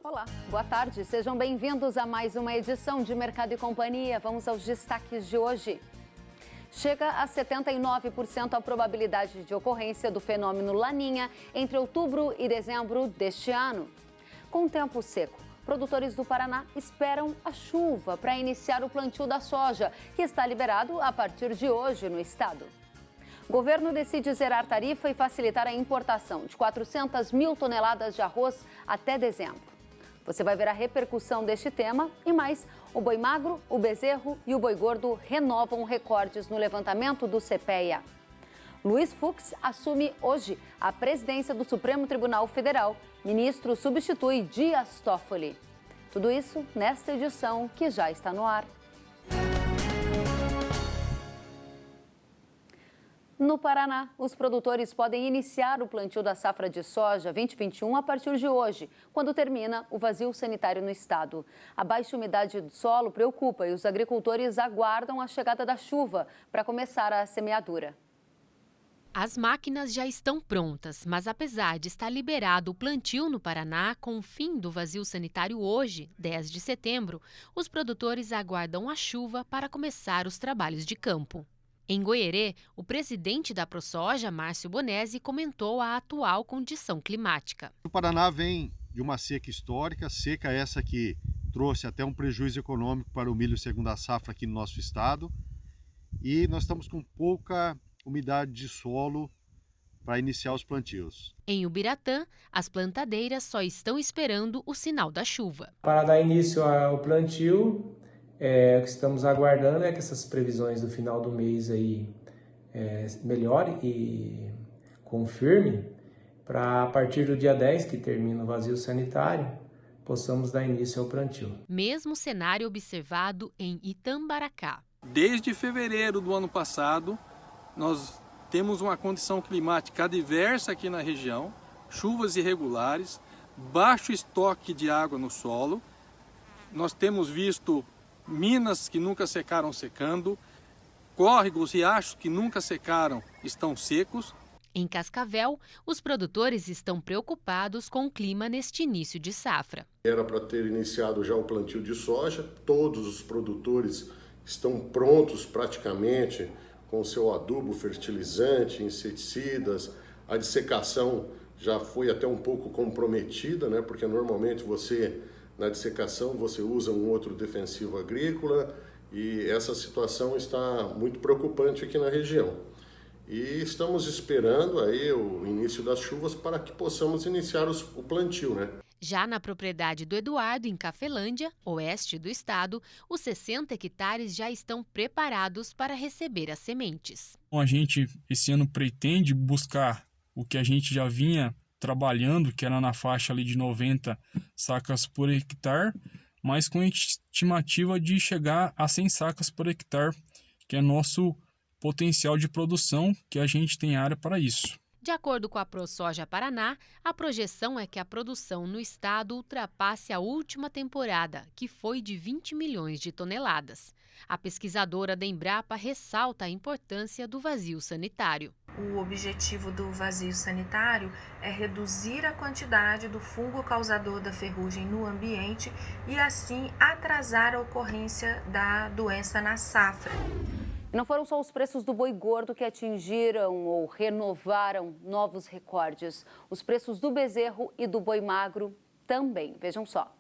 Olá, boa tarde. Sejam bem-vindos a mais uma edição de Mercado e Companhia. Vamos aos destaques de hoje. Chega a 79% a probabilidade de ocorrência do fenômeno Laninha entre outubro e dezembro deste ano. Com tempo seco, produtores do Paraná esperam a chuva para iniciar o plantio da soja, que está liberado a partir de hoje no estado. O governo decide zerar tarifa e facilitar a importação de 400 mil toneladas de arroz até dezembro. Você vai ver a repercussão deste tema e mais. O boi magro, o bezerro e o boi gordo renovam recordes no levantamento do CPEA. Luiz Fux assume hoje a presidência do Supremo Tribunal Federal. Ministro substitui Dias Toffoli. Tudo isso nesta edição que já está no ar. No Paraná, os produtores podem iniciar o plantio da safra de soja 2021 a partir de hoje, quando termina o vazio sanitário no estado. A baixa umidade do solo preocupa e os agricultores aguardam a chegada da chuva para começar a semeadura. As máquinas já estão prontas, mas apesar de estar liberado o plantio no Paraná com o fim do vazio sanitário hoje, 10 de setembro, os produtores aguardam a chuva para começar os trabalhos de campo. Em Goierê, o presidente da ProSoja, Márcio Bonesi, comentou a atual condição climática. O Paraná vem de uma seca histórica, seca essa que trouxe até um prejuízo econômico para o milho segunda safra aqui no nosso estado. E nós estamos com pouca umidade de solo para iniciar os plantios. Em Ubiratã, as plantadeiras só estão esperando o sinal da chuva. Para dar início ao plantio, o que estamos aguardando é que essas previsões do final do mês aí melhore e confirme para a partir do dia 10, que termina o vazio sanitário, possamos dar início ao plantio. Mesmo cenário observado em Itambaracá. Desde fevereiro do ano passado, nós temos uma condição climática adversa aqui na região, chuvas irregulares, baixo estoque de água no solo. Nós temos visto minas que nunca secaram secando, córregos, riachos que nunca secaram estão secos. Em Cascavel, os produtores estão preocupados com o clima neste início de safra. Era para ter iniciado já o plantio de soja, todos os produtores estão prontos praticamente com seu adubo, fertilizante, inseticidas. A dessecação já foi até um pouco comprometida, né? Porque normalmente na dessecação você usa um outro defensivo agrícola e essa situação está muito preocupante aqui na região. E estamos esperando aí o início das chuvas para que possamos iniciar o plantio, né? Já na propriedade do Eduardo, em Cafelândia, oeste do estado, os 60 hectares já estão preparados para receber as sementes. A gente, esse ano, pretende buscar o que a gente já vinha trabalhando, que era na faixa ali de 90 sacas por hectare, mas com a estimativa de chegar a 100 sacas por hectare, que é nosso potencial de produção, que a gente tem área para isso. De acordo com a ProSoja Paraná, a projeção é que a produção no estado ultrapasse a última temporada, que foi de 20 milhões de toneladas. A pesquisadora da Embrapa ressalta a importância do vazio sanitário. O objetivo do vazio sanitário é reduzir a quantidade do fungo causador da ferrugem no ambiente e, assim, atrasar a ocorrência da doença na safra. E não foram só os preços do boi gordo que atingiram ou renovaram novos recordes. Os preços do bezerro e do boi magro também. Vejam só.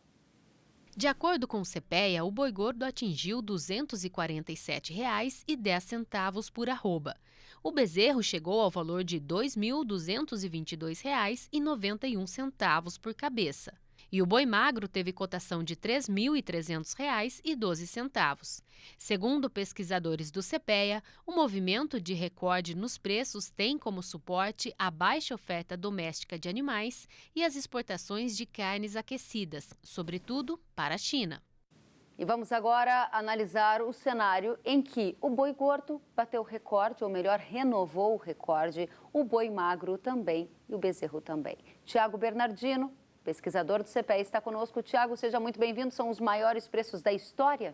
De acordo com o CPEA, o boi gordo atingiu R$ 247,10 por arroba. O bezerro chegou ao valor de R$ 2.222,91 por cabeça. E o boi magro teve cotação de R$ 3.300,12. Segundo pesquisadores do CPEA, o movimento de recorde nos preços tem como suporte a baixa oferta doméstica de animais e as exportações de carnes aquecidas, sobretudo para a China. E vamos agora analisar o cenário em que o boi gordo bateu recorde, ou melhor, renovou o recorde, o boi magro também e o bezerro também. Tiago Bernardino, pesquisador do CPEA, está conosco. Tiago, seja muito bem-vindo. São os maiores preços da história?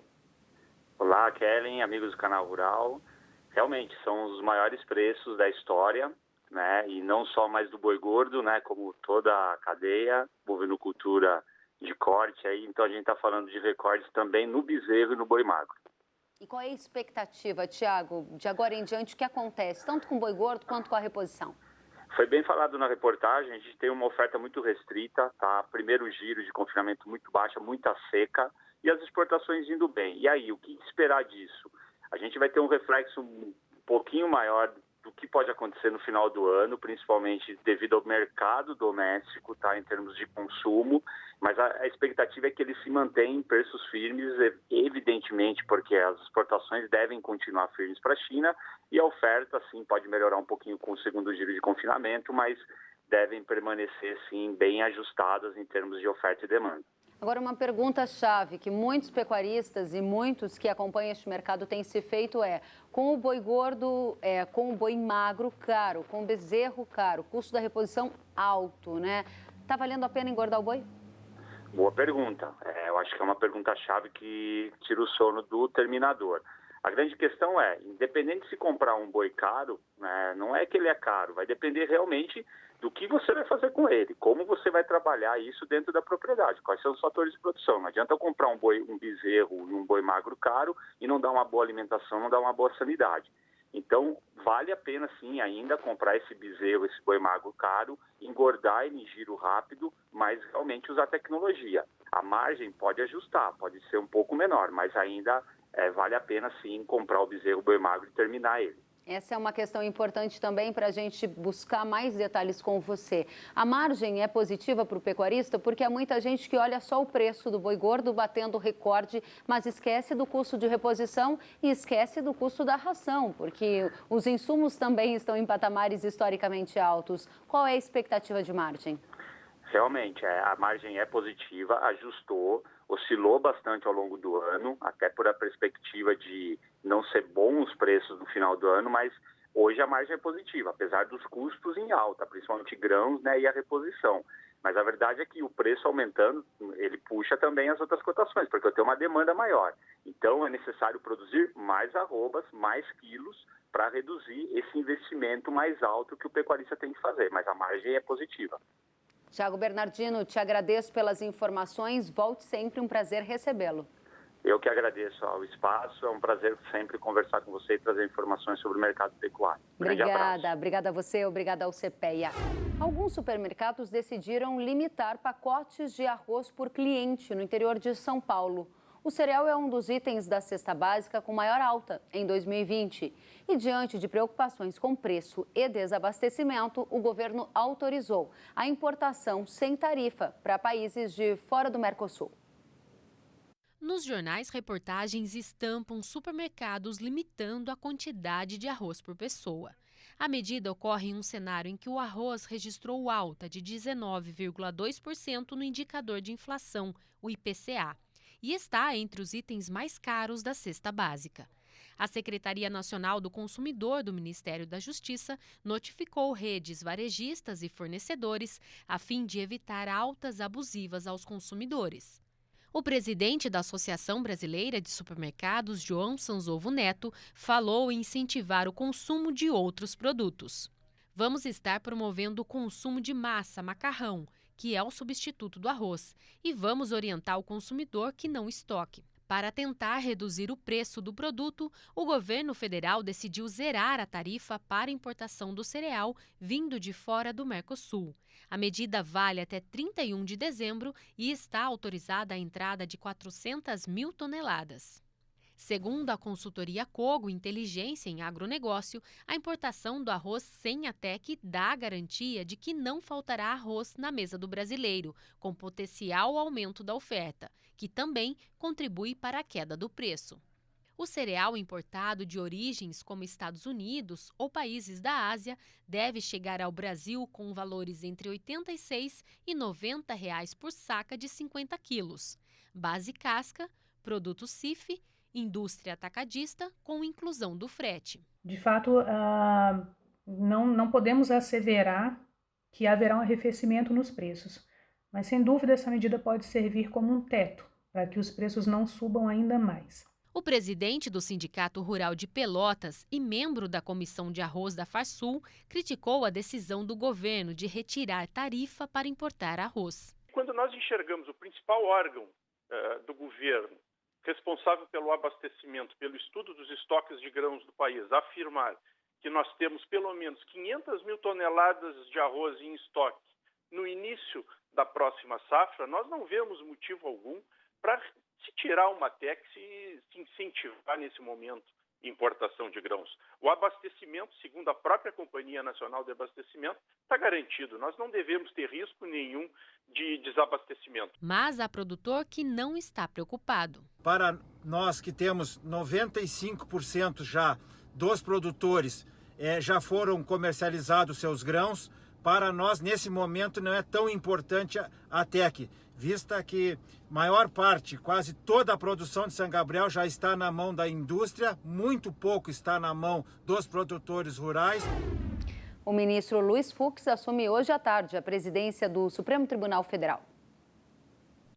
Olá, Kellen, amigos do Canal Rural. Realmente, são os maiores preços da história, né? E não só mais do boi gordo, né? Como toda a cadeia, bovinocultura de corte, aí, então a gente está falando de recortes também no bezerro e no boi magro. E qual é a expectativa, Tiago, de agora em diante, o que acontece, tanto com o boi gordo quanto com a reposição? Foi bem falado na reportagem, a gente tem uma oferta muito restrita, tá? Primeiro giro de confinamento muito baixa, muita seca e as exportações indo bem. E aí, o que esperar disso? A gente vai ter um reflexo um pouquinho maior do que pode acontecer no final do ano, principalmente devido ao mercado doméstico, tá, em termos de consumo, mas a expectativa é que ele se mantenha em preços firmes, evidentemente, porque as exportações devem continuar firmes para a China e a oferta, sim, pode melhorar um pouquinho com o segundo giro de confinamento, mas devem permanecer, sim, bem ajustadas em termos de oferta e demanda. Agora, uma pergunta-chave que muitos pecuaristas e muitos que acompanham este mercado têm se feito é: com o boi gordo, com o boi magro caro, com o bezerro caro, custo da reposição alto, né? Tá valendo a pena engordar o boi? Boa pergunta. Eu acho que é uma pergunta-chave que tira o sono do terminador. A grande questão é, independente de se comprar um boi caro, né, não é que ele é caro, vai depender realmente do que você vai fazer com ele, como você vai trabalhar isso dentro da propriedade, quais são os fatores de produção. Não adianta eu comprar um bezerro e um boi magro caro e não dar uma boa alimentação, não dar uma boa sanidade. Então, vale a pena sim ainda comprar esse bezerro, esse boi magro caro, engordar ele em giro rápido, mas realmente usar tecnologia. A margem pode ajustar, pode ser um pouco menor, mas ainda vale a pena sim comprar o bezerro, o boi magro e terminar ele. Essa é uma questão importante também para a gente buscar mais detalhes com você. A margem é positiva para o pecuarista porque há muita gente que olha só o preço do boi gordo batendo recorde, mas esquece do custo de reposição e esquece do custo da ração, porque os insumos também estão em patamares historicamente altos. Qual é a expectativa de margem? Realmente, a margem é positiva, ajustou, oscilou bastante ao longo do ano, até por a perspectiva de não ser bons os preços no final do ano, mas hoje a margem é positiva, apesar dos custos em alta, principalmente grãos, né, e a reposição. Mas a verdade é que o preço aumentando, ele puxa também as outras cotações, porque eu tenho uma demanda maior. Então é necessário produzir mais arrobas, mais quilos, para reduzir esse investimento mais alto que o pecuarista tem que fazer, mas a margem é positiva. Tiago Bernardino, te agradeço pelas informações. Volte sempre, um prazer recebê-lo. Eu que agradeço ao espaço, é um prazer sempre conversar com você e trazer informações sobre o mercado pecuário. Obrigada a você, obrigada ao CPEA. Alguns supermercados decidiram limitar pacotes de arroz por cliente no interior de São Paulo. O cereal é um dos itens da cesta básica com maior alta em 2020. E diante de preocupações com preço e desabastecimento, o governo autorizou a importação sem tarifa para países de fora do Mercosul. Nos jornais, reportagens estampam supermercados limitando a quantidade de arroz por pessoa. A medida ocorre em um cenário em que o arroz registrou alta de 19,2% no indicador de inflação, o IPCA, e está entre os itens mais caros da cesta básica. A Secretaria Nacional do Consumidor do Ministério da Justiça notificou redes varejistas e fornecedores a fim de evitar altas abusivas aos consumidores. O presidente da Associação Brasileira de Supermercados, João Sanzovo Neto, falou em incentivar o consumo de outros produtos. Vamos estar promovendo o consumo de massa, macarrão, que é o substituto do arroz, e vamos orientar o consumidor que não estoque. Para tentar reduzir o preço do produto, o governo federal decidiu zerar a tarifa para importação do cereal vindo de fora do Mercosul. A medida vale até 31 de dezembro e está autorizada a entrada de 400 mil toneladas. Segundo a consultoria Cogo Inteligência em Agronegócio, a importação do arroz sem ATEC dá a garantia de que não faltará arroz na mesa do brasileiro, com potencial aumento da oferta, que também contribui para a queda do preço. O cereal importado de origens como Estados Unidos ou países da Ásia deve chegar ao Brasil com valores entre R$ 86 e R$ 90 por saca de 50 quilos. Base casca, produto CIF, indústria atacadista com inclusão do frete. De fato, não podemos asseverar que haverá um arrefecimento nos preços, mas sem dúvida essa medida pode servir como um teto para que os preços não subam ainda mais. O presidente do Sindicato Rural de Pelotas e membro da Comissão de Arroz da Farsul criticou a decisão do governo de retirar tarifa para importar arroz. Quando nós enxergamos o principal órgão do governo responsável pelo abastecimento, pelo estudo dos estoques de grãos do país, afirmar que nós temos pelo menos 500 mil toneladas de arroz em estoque no início da próxima safra, nós não vemos motivo algum para se tirar uma taxa e se incentivar nesse momento importação de grãos. O abastecimento, segundo a própria Companhia Nacional de Abastecimento, está garantido. Nós não devemos ter risco nenhum de desabastecimento. Mas há produtor que não está preocupado. Para nós que temos 95% já dos produtores já foram comercializados seus grãos, para nós nesse momento não é tão importante a TEC, vista que maior parte, quase toda a produção de São Gabriel já está na mão da indústria, muito pouco está na mão dos produtores rurais. O ministro Luiz Fux assume hoje à tarde a presidência do Supremo Tribunal Federal.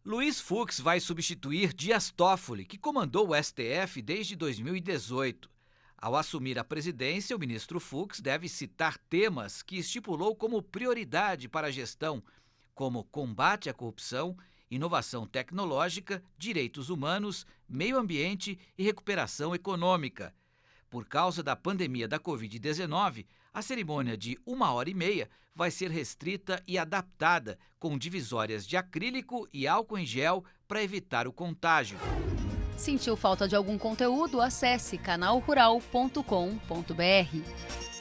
Luiz Fux vai substituir Dias Toffoli, que comandou o STF desde 2018. Ao assumir a presidência, o ministro Fux deve citar temas que estipulou como prioridade para a gestão, como combate à corrupção, inovação tecnológica, direitos humanos, meio ambiente e recuperação econômica. Por causa da pandemia da Covid-19, a cerimônia de 1h30 vai ser restrita e adaptada, com divisórias de acrílico e álcool em gel para evitar o contágio. Sentiu falta de algum conteúdo? Acesse canalrural.com.br.